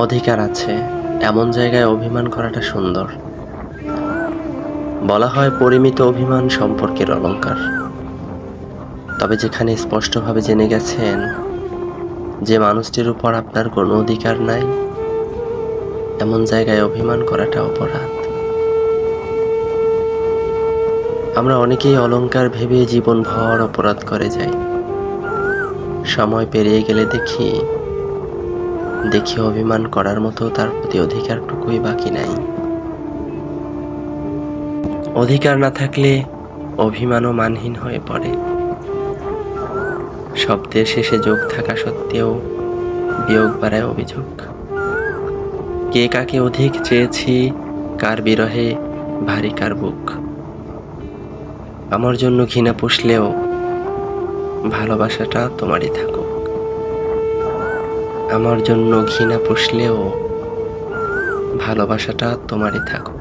অধিকার আছে এমন জায়গায় অভিমান করাটা সুন্দর। বলা হয় পরিমিত অভিমান সম্পর্কের অলংকার। তবে যেখানে স্পষ্টভাবে জেনে গেছেন যে মানুষটির উপর আপনার কোনো অধিকার নাই, এমন জায়গায় অভিমান করাটা অপরাধ। আমরা অনেকেই অলংকার ভেবে জীবনভর অপরাধ করে যাই। সময় পেরিয়ে গেলে দেখি অভিমান করার মতো তার প্রতি অধিকারটুকুই বাকি নাই। অধিকার না থাকলে অভিমানও মানহীন হয়ে পড়ে। শব্দের শেষে যোগ থাকা সত্ত্বেও বিয়োগ বাড়ায় অভিযোগ। কে কাকে অধিক চেয়েছি, কার বিরহে ভারী কার বুক। আমার জন্য ঘৃণা পুষলেও ভালোবাসাটা তোমারই থাকুক। আমার জন্য ঘৃণা পুষলেও ভালোবাসাটা তোমারই থাকুক।